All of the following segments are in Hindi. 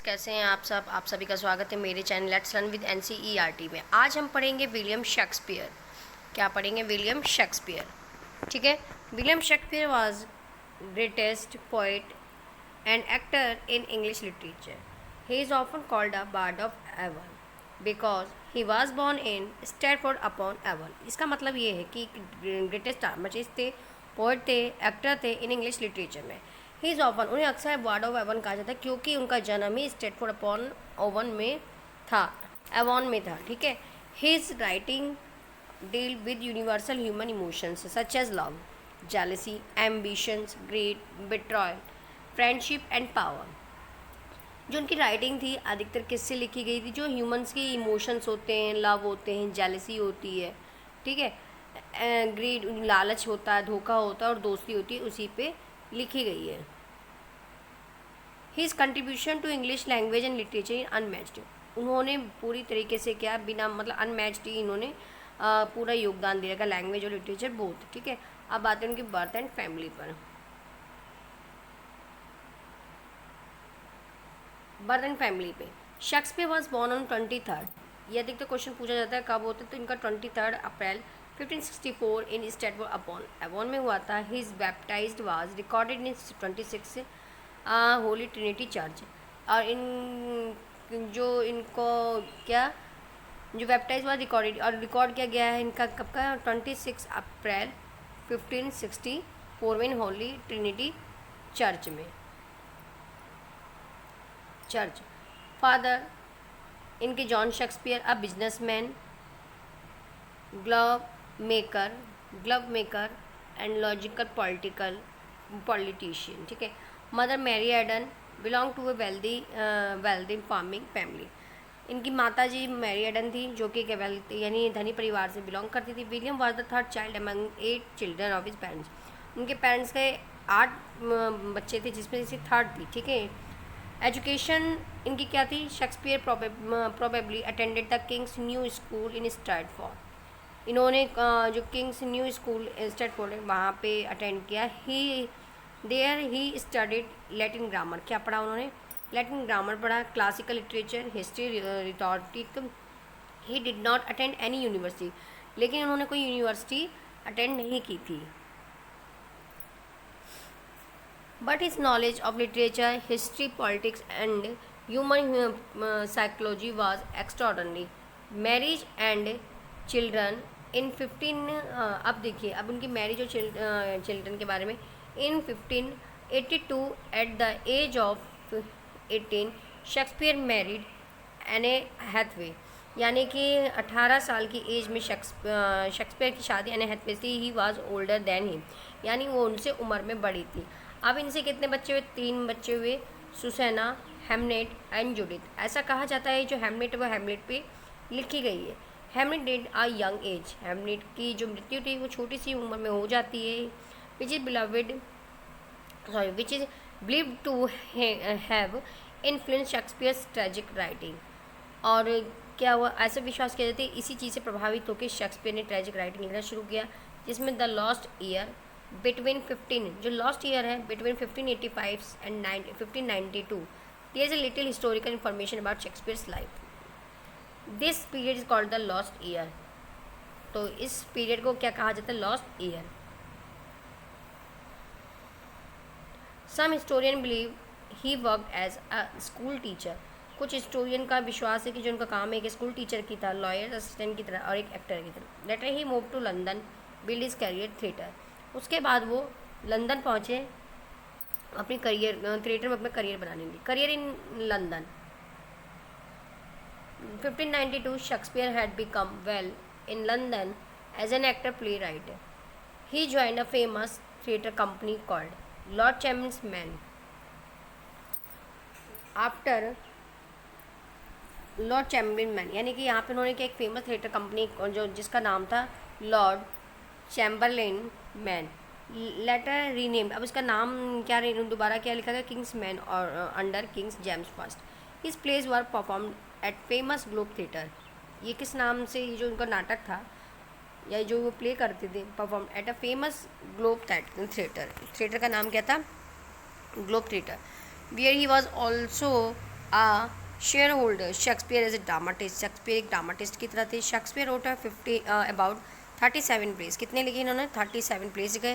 कैसे हैं आप सब। आप सभी का स्वागत है मेरे channel let's learn with NCERT में। आज हम पढ़ेंगे विलियम शेक्सपियर। क्या पढ़ेंगे? William Shakespeare. ठीक है। William Shakespeare was greatest poet and actor in English literature. He is often called a bard of Avon because he was born in Stratford upon Avon. इसका मतलब ये है कि ग्रेटेस्ट ड्रामाटिस्ट थे, पोएट थे, एक्टर थे इन इंग्लिश लिटरेचर में। ही इज़ ऑफन, उन्हें अक्सर बार्ड ऑफ एवन कहा जाता है क्योंकि उनका जन्म ही स्टैटफोर्ड अपॉन ओवन में था, एवॉन में था। ठीक है। His writing deal with universal human emotions such as love, jealousy, ambitions, greed, betrayal, friendship and power. जो उनकी राइटिंग थी अधिकतर किससे लिखी गई थी? जो ह्यूमंस के इमोशंस होते हैं, लव होते हैं, जेलसी होती है, ठीक है, ग्रीड लालच होता है, धोखा होता है और दोस्ती होती है, उसी पे लिखी गई है। His contribution to English language and literature in unmatched. उन्होंने पूरी तरीके से क्या बिना मतलब अनमैच्ड ही इन्होंने पूरा योगदान दिया लैंग्वेज और लिटरेचर बोथ। ठीक है। अब बात है उनकी बर्थ एंड फैमिली पर। बर्थ एंड फैमिली पे Shakespeare was born on 23rd। ये अधिकतर क्वेश्चन पूछा जाता है कब होता है, तो इनका 23 अप्रैल 1564 इन स्टैटफोर्ड अपॉन एवॉन में हुआ था। His baptised was recorded in 26 Holi Trinity church. और इन जो इनको क्या जो बैप्टाइज हुआ रिकॉर्डेड और रिकॉर्ड किया गया है इनका कब का? 26 अप्रैल 1564 में होली ट्रिनिटी चर्च में। चर्च फादर इनके John Shakespeare a businessman, glove maker and logical politician. ठीक है। Mother Mary Arden belong to a wealthy farming family. इनकी माता जी मैरी एडन थी जो कि वेल्थी यानी धनी परिवार से बिलोंग करती थी। William was the third child among 8 children of his parents. उनके पेरेंट्स के 8 बच्चे थे जिसमें से थर्ड थी। ठीक है। एजुकेशन इनकी क्या थी? Shakespeare probably attended the Kings new school in Stafford. इन्होंने जो किंग्स न्यू स्कूल स्टैटफोर्ड है वहाँ पे अटेंड किया। He studied Latin grammar. क्या पढ़ा उन्होंने? लैटिन ग्रामर पढ़ा, classical literature, history, rhetoric. He did not attend any university, लेकिन उन्होंने कोई यूनिवर्सिटी अटेंड नहीं की थी। But his knowledge of literature, history, politics and human psychology was extraordinary. Marriage and children in 15 अब देखिए अब उनकी मैरिज और चिल्ड्रन के बारे में। In 1582 at the age of 18 Shakespeare married Anne Hathaway. यानी कि 18 साल की एज में शेक्सपियर की शादी एने हैथवे थी। He was older than him, यानी वो उनसे उम्र में बड़ी थी। अब इनसे कितने बच्चे हुए? 3 बच्चे हुए, सुसैना, हेमनेट एंड जूडिथ। ऐसा कहा जाता है जो हेमनेट वो हेमलेट पे लिखी गई है। Hamnet did a young age. Hamnet की जो मृत्यु थी वो छोटी सी उम्र में हो जाती है। Which is believed to have influence Shakespeare's tragic writing. और क्या हुआ? ऐसा विश्वास किया जाता है इसी चीज़ से प्रभावित होकर शेक्सपियर ने ट्रेजिक राइटिंग लिखना शुरू किया, जिसमें द लॉस्ट ईयर बिटवीन 15 जो लॉस्ट ईयर है between 1585 and 1592 there is a little historical information about Shakespeare's life. This period is called the lost year. तो इस पीरियड को क्या कहा जाता है? Lost year. Some historian believe he worked as a school teacher. कुछ हिस्टोरियन का विश्वास है कि जो उनका काम है एक स्कूल टीचर की था, लॉयर असिस्टेंट की तरह और एक एक्टर की तरह। Later he move to London build his career theatre. उसके बाद वो लंदन पहुँचे अपनी करियर थिएटर में अपना करियर बनाने के लिए। Career in London 1592 Shakespeare had become well in London as an actor play writer. He joined a famous theatre company called Lord Chambers man. After Lord Chambers man यानी कि यहाँ पे उन्होंने क्या एक फेमस थिएटर कंपनी जो जिसका नाम था Lord Chamberlain man, later renamed. अब इसका नाम क्या दोबारा क्या लिखा गया? किंग्स मैन और under King's James first. His plays were performed at famous Globe theatre. ये किस नाम से ये जो उनका नाटक था या जो वो प्ले करते थे perform at a famous Globe Theatre. Theatre का नाम क्या था? Globe Theatre. Where he was also a share holder Shakespeare as a dramatist, Shakespeare एक ड्रामाटिस्ट की तरह थे। शेक्सपियर रोट है 50 अबाउट 37 प्लेस, कितने लिखे इन्होंने 37 प्लेस लिखे,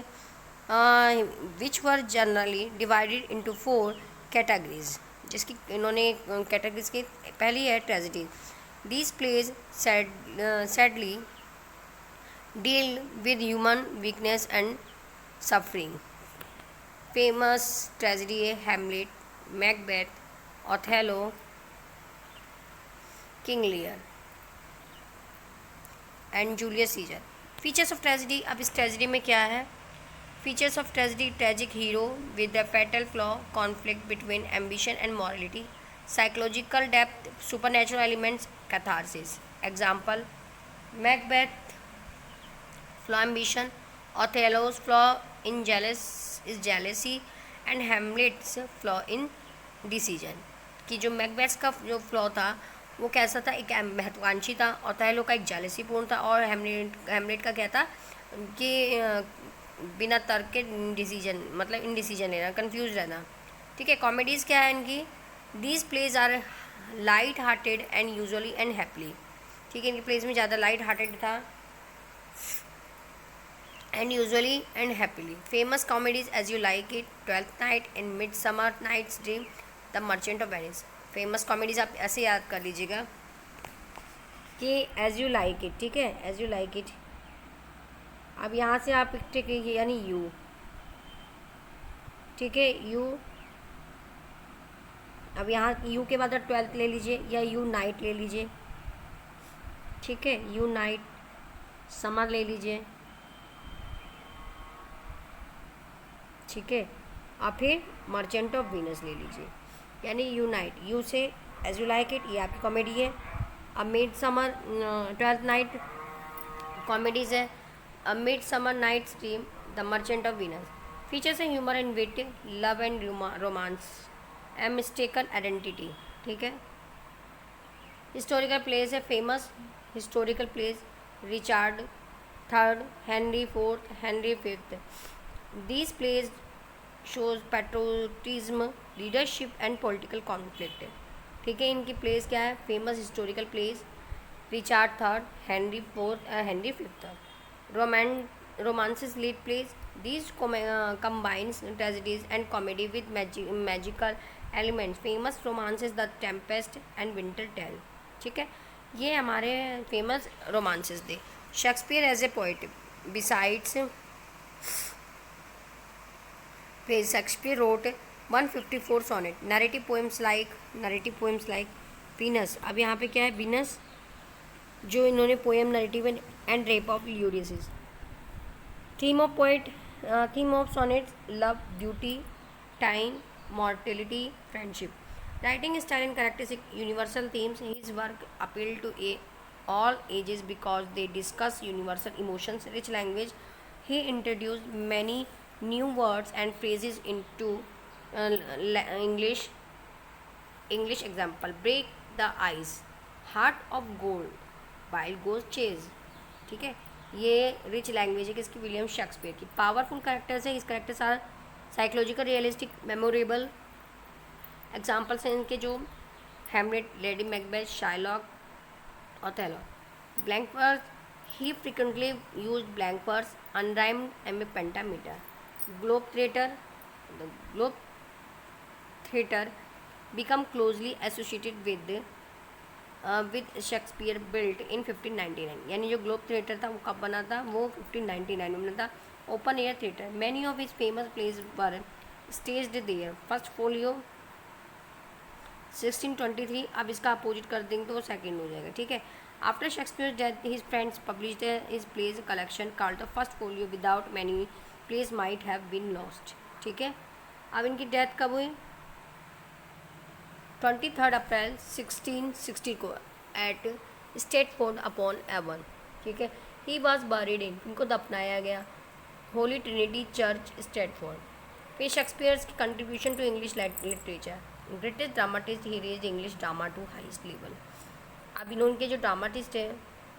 which were generally divided into 4 categories, जिसकी इन्होंने कैटेगरीज की पहली है tragedy. These plays sadly deal with human weakness and suffering. Famous tragedy है Hamlet, Macbeth, Othello, King Lear and Julius Caesar. Features of tragedy, अब इस ट्रेजिडी में क्या है? Features of tragedy, tragic hero with the fatal flaw, conflict between ambition and morality, psychological depth, supernatural elements, catharsis. Example, Macbeth flaw ambition, ओथेलोस flaw in jealousy and Hamlet's flaw in decision. कि जो मैकबेथ का जो फ्लॉ था वो कैसा था, एक महत्वाकांक्षी था, ओथेलो का एक जेलेसी पूर्ण था, और हैमलेट का क्या था कि बिना तर्क के डिसीजन, मतलब इनडिसीजन लेना, कंफ्यूज रहना। ठीक है। कॉमेडीज़ क्या है इनकी? These plays are light hearted and usually end happily. ठीक है, इनके प्लेज में ज़्यादा लाइट हार्टेड था and usually end happily. Famous comedies As you like It, Twelfth Night, in Midsummer Night's Dream, the merchant of Venice. Famous comedies आप ऐसे याद कर लीजिएगा कि एज यू लाइक इट, ठीक है, एज यू लाइक इट। अब यहाँ से आप टिक यानी यू, ठीक है, यू। अब यहाँ यू के बाद ट्वेल्थ ले लीजिए या यू नाइट ले लीजिए, ठीक है, यू नाइट, समर ले लीजिए, ठीक है, और फिर मर्चेंट ऑफ वीनस ले लीजिए, यानी you night. You say as you like it, ये आपकी कॉमेडी है। अब mid summer, twelfth night comedies है। अब mid summer night dream, the merchant of Venus. Features है humour and wit, love and romance, a mistaken identity. ठीक है। हिस्टोरिकल प्लेस है, famous historical plays, Richard third, Henry fourth, Henry fifth. These plays shows patriotism, leadership and political conflict. ठीक है, इनकी प्लेस क्या है? Famous historical plays, Richard third, Henry fourth, Henry fifth. Romances lead plays, these combines tragedies and comedy with magical elements. Famous romances, The Tempest and Winter Tale. ठीक है, ये हमारे फेमस रोमांसेस थे। Shakespeare as a poet, besides Shakespeare wrote 154 sonnet, narrative poems like Venus। अब यहाँ पे क्या है? Venus, जो इन्होंने poem narrative and rape of यूरियसिस। Theme of sonnets, love, beauty, time, mortality, friendship. Writing style and characteristic, universal themes. His work appeal to all ages because they discuss universal emotions, rich language. He introduced many new words and phrases into English. Example, break the ice, heart of gold, wild goose chase। ठीक है, ये रिच लैंग्वेज है किसकी? विलियम शेक्सपियर की। पावरफुल कैरेक्टर्स है, his characters are psychological, realistic, memorable. Examples हैं इनके जो Hamlet, Lady Macbeth, Shylock, Othello. Blank verse, he frequently used blank verse, unrhymed and pentameter. Globe theatre become closely associated with Shakespeare, built in 1599। यानी जो ग्लोब थिएटर था वो कब बना था? वो 1599 में बना था। Open air theatre, many of his famous plays were staged there। First folio 1623। अब इसका अपोजिट कर देंगे तो वो सेकेंड हो जाएगा। ठीक है। After Shakespeare's death, his friends published his plays collection called the First Folio। Without many plays might have been lost। ठीक है। अब इनकी डेथ कब हुई? 23 अप्रैल 1660 को एट स्टेटफोर्ड अपॉन एवन। ठीक है। ही वॉज बरीड इन, इनको दफनाया गया होली ट्रिनिटी चर्च, स्टेटफोर्ड। फिर शेक्सपियर्स की contribution to English literature, greatest dramatist, he raised English drama to highest level. अब इनके जो ड्रामाटिस्ट हैं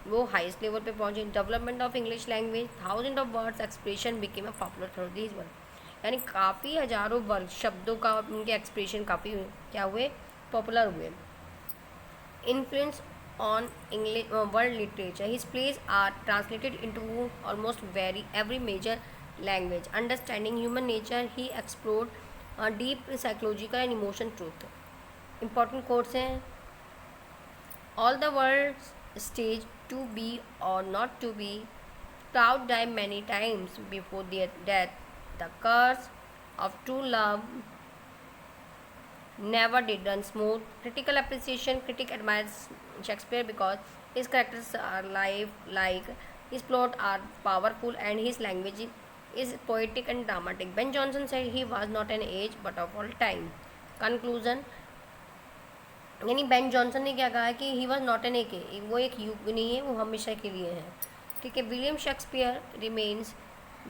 वो हाईएस्ट लेवल पे पहुंचे। Development of English language, thousand of words expression became a popular through this word. यानी काफ़ी हज़ारों वर्ड शब्दों का उनके एक्सप्रेशन काफ़ी क्या हुए? पॉपुलर हुए. Influence on English world literature. His plays are translated into almost every major language. Understanding human nature, he explored deep psychological and emotion truth. Important quotes हैं. All the world's stage, to be or not to be, crowd die many times before their death. The curse of true love never did run smooth. Critical appreciation. Critic admires Shakespeare because his characters are life-like, his plot are powerful, and his language is poetic and dramatic. Ben Jonson said he was not an age but of all time. Conclusion. यानी बेन जॉनसन ने क्या कहा कि ही वॉज नॉट एन एक, वो एक युग नहीं है, वो हमेशा के लिए है. ठीक है. William Shakespeare remains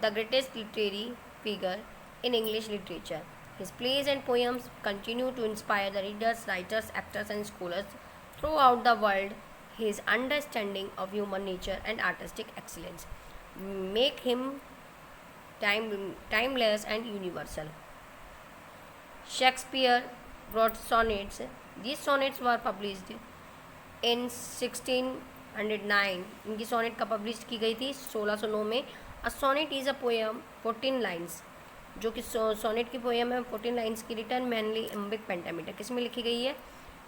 the greatest literary figure in English literature. His plays and poems continue to inspire the readers, writers, actors, and scholars throughout the world. His understanding of human nature and artistic excellence make him timeless and universal. Shakespeare wrote sonnets. These sonnets were published in 1609. इनकी सोनेट का पब्लिश की गई थी 1609 में. A sonnet is a poem 14 lines. जो कि सोनेट की पोएम है 14 लाइन्स की, रिटर्न मैनली एम्बिक पेंटामीटर. किस में लिखी गई है?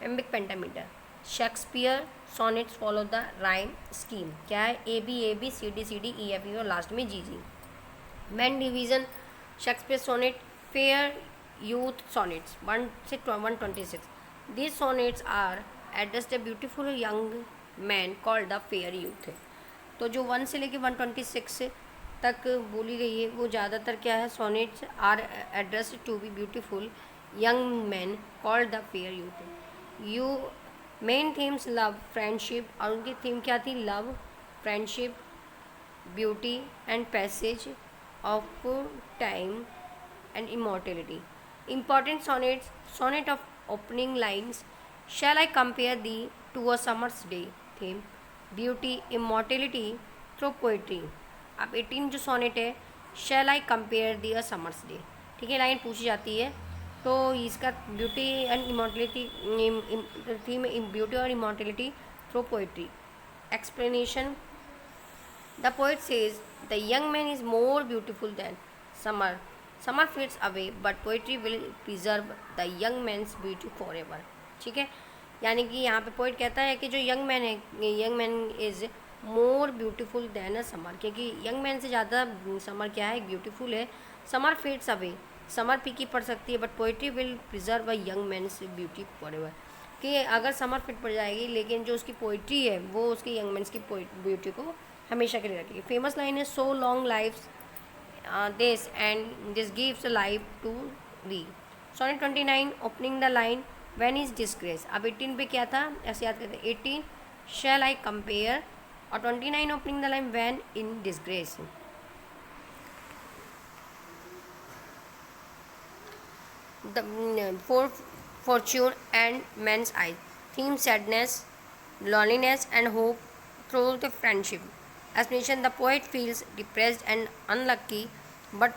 Iambic pentameter. Shakespeare sonnets follow the rhyme scheme. क्या है? A B C D E F E और लास्ट में G G. Main division Shakespeare sonnet. Fair youth sonnets 1 से 126. These sonnets are addressed a beautiful young man called the fair youth. तो जो 1 से लेके 126 तक बोली गई है वो ज़्यादातर क्या है? Sonnets are address to be beautiful young man called the fair youth. Main themes love, friendship. और उनकी थीम क्या थी? Love, friendship, beauty and passage of time and immortality. Important sonnets. Sonnet of opening lines. Shall I compare thee to a summer's day. Theme beauty, immortality through poetry. अब 18 जो सोनेट है, shall I compare thee a summer's day. ठीक है, लाइन पूछी जाती है तो इसका beauty and immortality theme, beauty और immortality through poetry. Explanation. The poet says the young man is more beautiful than summer. Summer fades away but poetry will preserve the young man's beauty forever. ठीक है, यानी कि यहाँ पे पोइट कहता है कि जो यंग मैन है, young man is more beautiful then a summer, क्योंकि यंग मैन से ज़्यादा समर क्या है? ब्यूटीफुल है. समर फेड्स अवे, समर फीकी पड़ सकती है, but poetry will preserve a young man's beauty forever. कि अगर समर फिट पड़ जाएगी लेकिन जो उसकी पोइट्री है वो उसकी यंग मैन्स की ब्यूटी को हमेशा के लिए रखेगी. फेमस लाइन है so long lives this and this gives a life to thee. Sonnet 29 opening the line when is disgrace. अब 18 पे क्या था ऐसे याद करते हैं. 18 शैल आई कंपेयर और 29 opening the line when in disgrace. The for fortune and men's eyes. Theme sadness, loneliness and hope through the friendship. Explanation. The poet feels depressed and unlucky but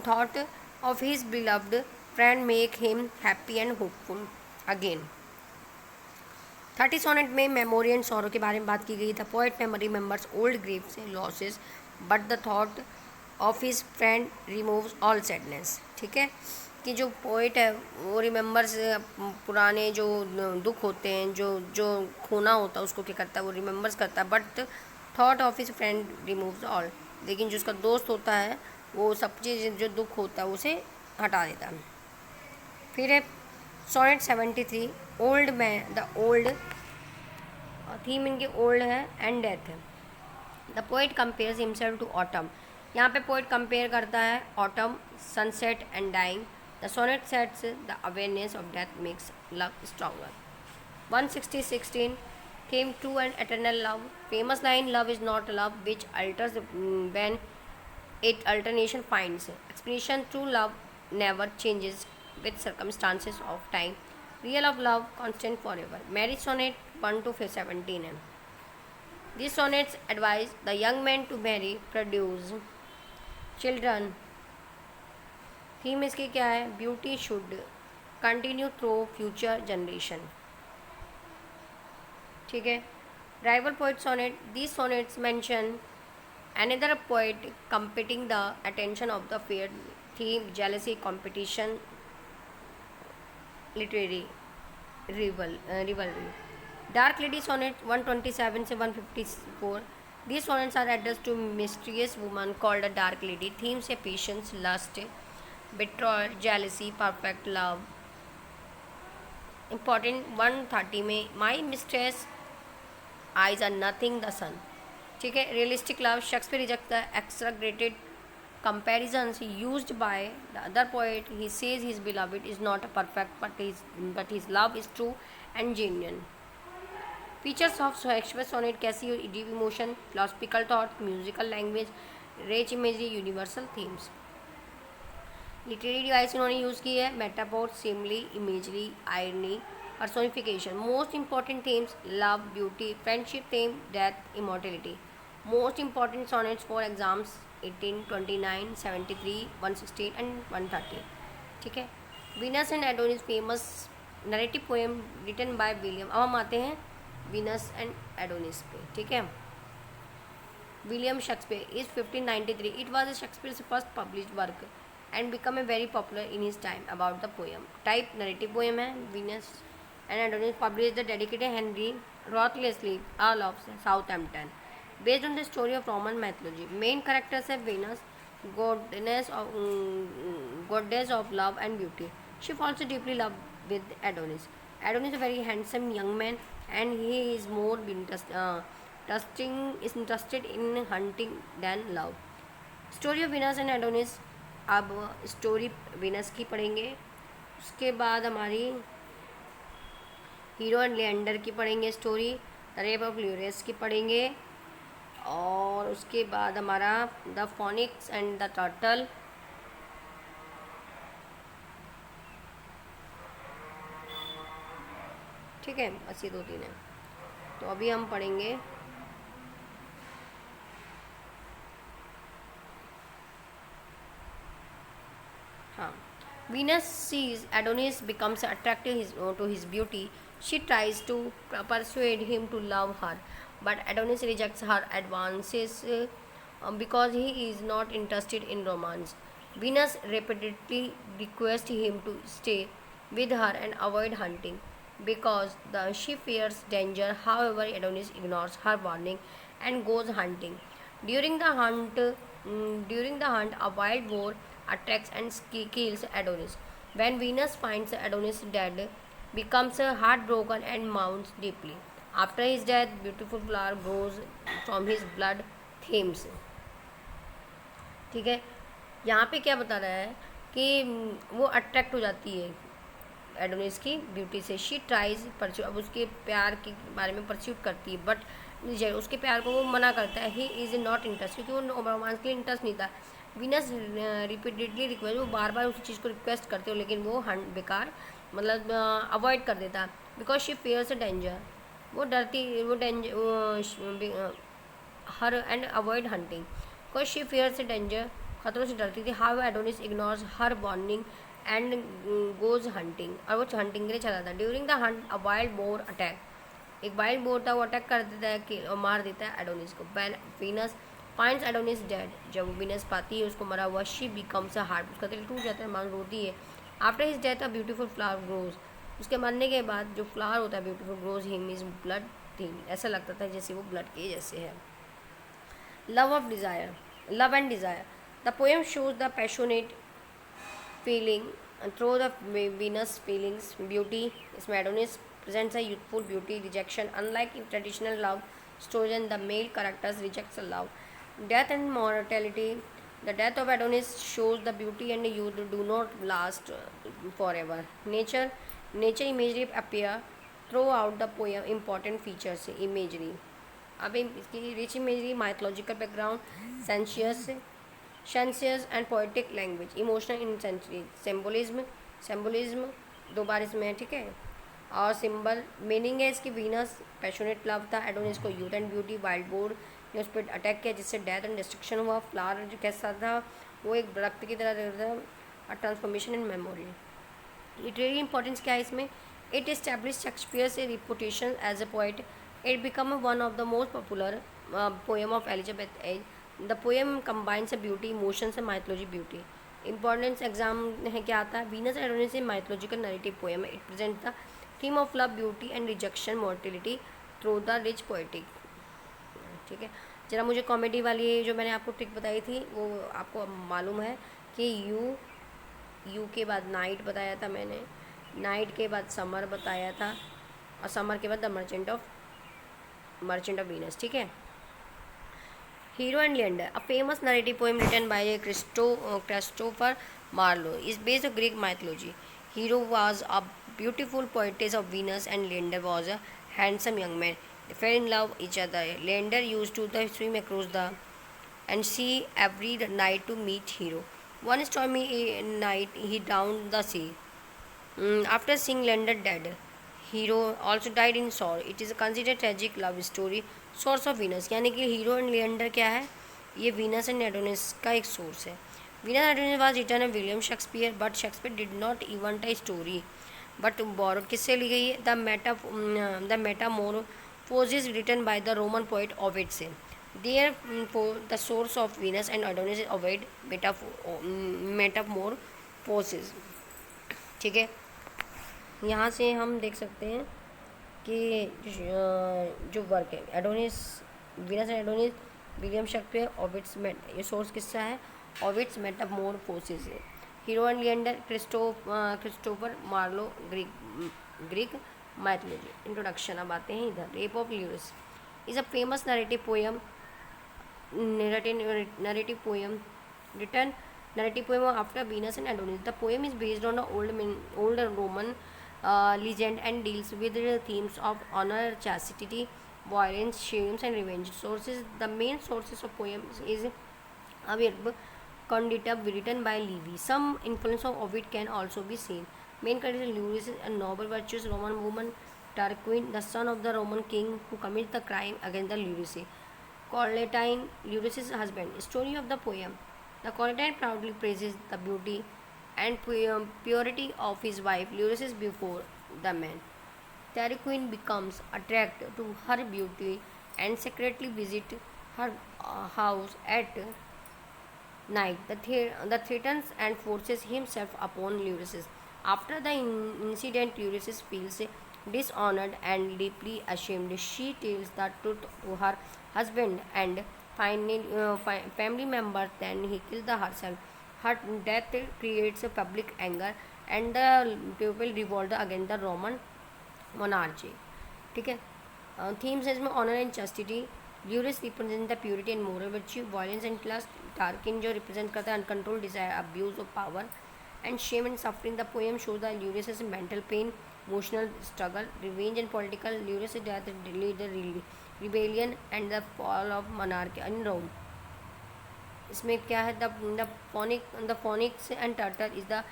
thought of his beloved friend make him happy and hopeful again. 30 sonnet में मेमोरी एंड सॉरो के बारे में बात की गई. The poet remembers old Greaves and losses but the thought of his friend removes all sadness. ठीक है, कि जो पोइट है वो रिमेंबर्स पुराने जो दुख होते हैं, जो खोना होता है उसको क्या करता है? वो रिमेंबर्स करता है. But thought of his friend removes all, लेकिन जो उसका दोस्त होता है वो सब चीज़ जो दुख होता है उसे हटा देता है. फिर है sonnet 73 old man. The old theme इनकी ओल्ड है एंड डेथ है. The poet compares himself to autumn. यहाँ पे पोइट कंपेयर करता है autumn, sunset and dying. The sonnet sets the awareness of death makes love stronger. 160-16 theme true and eternal love. Famous line love is not love which alters when it alteration finds. Explanation. True love never changes with circumstances of time. Real of love constant forever. Marriage sonnet 1 to 17 है. These sonnets advise the young man to marry, produce children. Theme इसकी क्या है? Beauty should continue through future generation. ठीक है। Rival poet sonnet, these sonnets mention another poet competing the attention of the fair theme jealousy competition literary rivalry। Dark Lady sonnet 127 से 154, these sonnets are addressed to mysterious woman called a dark lady। themes है patience, lust, betrayal, jealousy, perfect love। important 130 में my mistress eyes are nothing the sun। ठीक है। Realistic love, Shakespeare reject the exaggerated comparisons used by the other poet। he says his beloved is not perfect but his love is true and genuine। features of Shakespeare sonnet कैसी हो, deep emotion, philosophical thought, musical language, rich imagery, universal themes। Literary device इन्होंने यूज़ की है, metaphor, simile, imagery, irony, personification। Most important themes love, beauty, friendship theme, death, immortality. Most important sonnets for exams 18, 29, 73, 116 and 130। ठीक है। Venus and Adonis famous narrative poem written by William. अब हम आते हैं वीनस एंड एडोनिस पे। ठीक है। William Shakespeare is 1593। It was a Shakespeare first published work and become a very popular in his time। about the poem type narrative poem है। Venus and Adonis published the dedicated Henry Wriothesley, Earl of Southampton, based on the story of Roman mythology। main characters है Venus, goddess of love and beauty। she falls deeply in love with Adonis। Adonis is a very handsome young man and he is more interested in hunting than love। story of Venus and Adonis। अब स्टोरी वीनस की पढ़ेंगे, उसके बाद हमारी हीरो एंड लिएंडर की पढ़ेंगे स्टोरी, द रेप ऑफ ल्यूरियस की पढ़ेंगे, और उसके बाद हमारा the phoenix and the turtle. ठीक है, बस ये 2-3 है। तो अभी हम पढ़ेंगे हाँ। Venus sees Adonis becomes attracted to his beauty। she tries to persuade him to love her, but Adonis rejects her advances because he is not interested in romance। Venus repeatedly requests him to stay with her and avoid hunting because she fears danger। however, Adonis ignores her warning and goes hunting। during the hunt a wild boar attacks and kills Adonis। when Venus finds Adonis dead, becomes heartbroken and mourns deeply। after his death, beautiful flower grows from his blood themes। ठीक है। यहाँ पे क्या बता रहा है कि वो अट्रैक्ट हो जाती है एडोनिस की ब्यूटी से। शी ट्राइज परस्यू, अब उसके प्यार के बारे में परस्यूट करती है, बट उसके प्यार को वो मना करता है। ही इज़ नॉट इंटरेस्ट, क्योंकि वो रोमांस के लिए इंटरेस्ट नहीं था। वीनस रिपीटेडली रिक्वेस्ट, वो बार बार उसी चीज़ को रिक्वेस्ट करते हो, लेकिन वो बेकार मतलब अवॉइड कर देता, बिकॉज शी फेयर्स डेंजर। वो डरती, वो danger her and avoid hunting, because she fears danger, खतरों से डरती थी। How Adonis ignores her warning and goes hunting, और वो हंटिंग के लिए चला था। During the hunt a wild boar attack, एक वाइल्ड बोर था, वो अटैक कर देता है कि और मार देता है एडोनिस को। वीनस फाइंड्स एडोनिस डेड, जब वीनस पाती है उसको मरा हुआ, शी बिकम्स अ हार्ट, उसका दिल टूट जाता है, मांग रोती है। After his death a beautiful flower grows, उसके मरने के बाद जो फ्लावर होता है beautiful grows him is blood thing, ऐसा लगता था जैसे वो ब्लड के जैसे है। Love of desire, love and desire, the poem shows the passionate feeling through the Venus feelings beauty। इसमें Adonis presents a youthful beauty rejection, unlike in traditional love stories the male characters rejects love। death and mortality, the death of Adonis shows the beauty and youth do not last forever। nature imagery appear throughout the poem। important features imagery, अब इसकी rich imagery, mythological background, sensuous and poetic language, emotional intensity, symbolism 2 बार इसमें है। ठीक है। और सिंबल मीनिंग है इसकी, वीनस पैशनेट लव था, एडोनिस को youth and beauty, wild boar ने उस पर अटैक किया जिससे डेथ एंड डिस्ट्रक्शन हुआ। फ्लावर जो कैसा था, वो एक दरख्त की तरह था, transformation and memory. Literary importance क्या है इसमें? इट एस्टैब्लिश शेक्सपियर से reputation as a poet. It become one of the most popular poem of Elizabeth age. The poem combines a beauty, emotions and mythology beauty. Importance exam है क्या आता है? Venus and Adonis mythological narrative poem. It present the theme of love, beauty and rejection, mortality through the rich poetic. ठीक है, जरा मुझे कॉमेडी वाली जो मैंने आपको ट्रिक बताई थी वो आपको मालूम है कि यू के बाद नाइट बताया था मैंने, नाइट के बाद समर बताया था, और समर के बाद द मर्चेंट ऑफ वीनस. ठीक है. Hero and Leander, a famous narrative poem written by Christopher Marlowe, is based on Greek mythology. Hero was a beautiful poetess of Venus and Leander was a handsome young man. They fell in love each other. Leander used to swim across the and sea every night to meet Hero. One stormy night he drowned the sea. After seeing Leander dead, Hero also died in sorrow. It is considered tragic love story. Source of Venus, यानी कि हीरो एंड लिएंडर क्या है? ये वीनस एंड एडोनिस का एक सोर्स है. Venus and Adonis was written है William Shakespeare, but Shakespeare did not even a story but borrowed. किससे ली गई है? The Metamorphosis written by the Roman poet Ovid से. There the source of Venus and Adonis is Ovid Metamorphosis. ठीक है, यहाँ से हम देख सकते हैं कि जो वर्क है Adonis, Venus and Adonis, William Shakespeare, Ovid's. ये सोर्स किसका है? ओविड्स मेटामोरफोसिस है. Hero and Leander, Christopher Marlowe, Greek mythology. Introduction. अब आते हैं इधर. Rape of Lucrece is a famous narrative poem after Venus and Adonis. The poem is based on an old Roman legend and deals with the themes of honor, chastity, violence, shame and revenge. Sources. The main sources of poems is a verb conditum written by Livy. Some influence of Ovid can also be seen. Main character Lucius, a noble, virtuous Roman woman, Tarquin, the son of the Roman king who commits the crime against the Lucius. Collatine, Lucius' husband. Story of the poem. The Collatine proudly praises the beauty and purity of his wife Ulysses before the man. Tarquin becomes attracted to her beauty and secretly visits her house at night. The threatens and forces himself upon Ulysses. After the incident, Ulysses feels dishonored and deeply ashamed. She tells the truth to her husband and family members. Then he kills herself. Her death creates a public anger and the people revolt against the Roman monarchy. ठीक है. थीम्स है इसमें honour and chastity. Lucrece represent the purity and moral virtue. Violence and class. Tarquin जो रिप्रेजेंट करता है uncontrol desire, abuse of power and shame and suffering. The poem show the Lucrece is mental pain, emotional struggle, revenge and political. Lucrece death lead the rebellion and the fall of monarchy in Rome. इसमें क्या है? The phoenix and turtle is the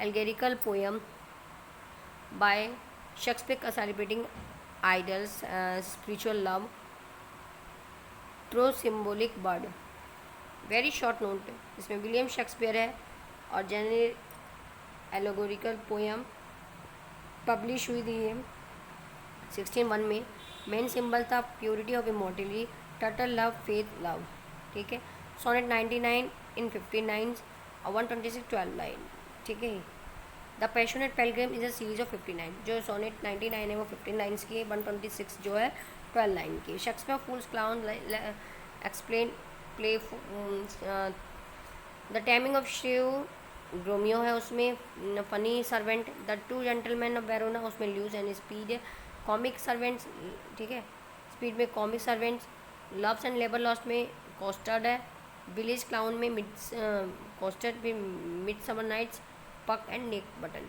allegorical poem by Shakespeare celebrating idols, spiritual love through symbolic word. Very short note. इसमें विलियम शेक्सपियर है और जनरल एलोगोरिकल पोएम पब्लिश हुई थी ये 1601 में. मेन सिंबल था purity of immortality, turtle love, faith love. ठीक है. सोनेट 99 इन 59 और 126 12 लाइन. ठीक है. The passionate pilgrim is a series of 59. जो सोनेट 99 है वो 15 लाइन्स की है, 126 जो है 12 लाइन की. Shakespeare fools clown explain play. The timing of shave Romeo है उसमें. Funny servant. The two gentleman of Verona उसमें Launce and speed. Comic servants. ठीक है. स्पीड में comic servants. Love's and labour lost में कॉस्टर्ड है. विलेज क्लाउन में कॉस्टर्ड में mid summer nights, Puck and neck button.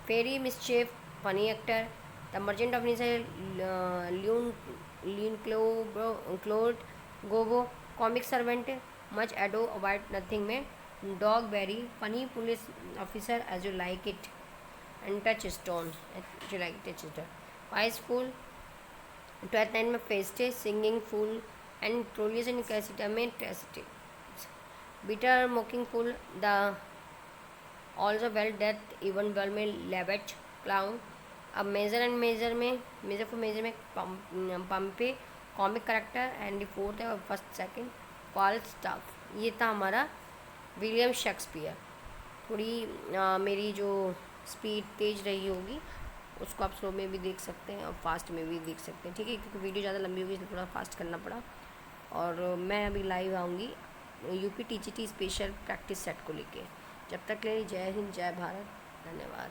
Fairy mischief funny actor. The merchant of Venice Launcelot Gobbo. Comic servant much ado avoid nothing में Dogberry. Funny police officer as you like it and Touchstone as you like Touchstone. Wise fool 12th nine में Feste. Singing fool and Troilus and Cressida में Cressida. Bitter mocking fool. The all's well that इवन वेल में लेवेट क्लाउन। अब मेजर एंड मेजर में मेजर में Pompey comic character and fourth है और फर्स्ट सेकंड कॉल स्टाफ। ये था हमारा विलियम शेक्सपियर। थोड़ी मेरी जो स्पीड तेज रही होगी उसको आप स्लो में भी देख सकते हैं और फास्ट में भी देख सकते हैं, ठीक है, क्योंकि वीडियो ज़्यादा लंबी होगी इसलिए थोड़ा फास्ट करना पड़ा। और मैं अभी लाइव आऊँगी UP TGT special practice set को लेके। जब तक के लिए जय हिंद जय भारत, धन्यवाद।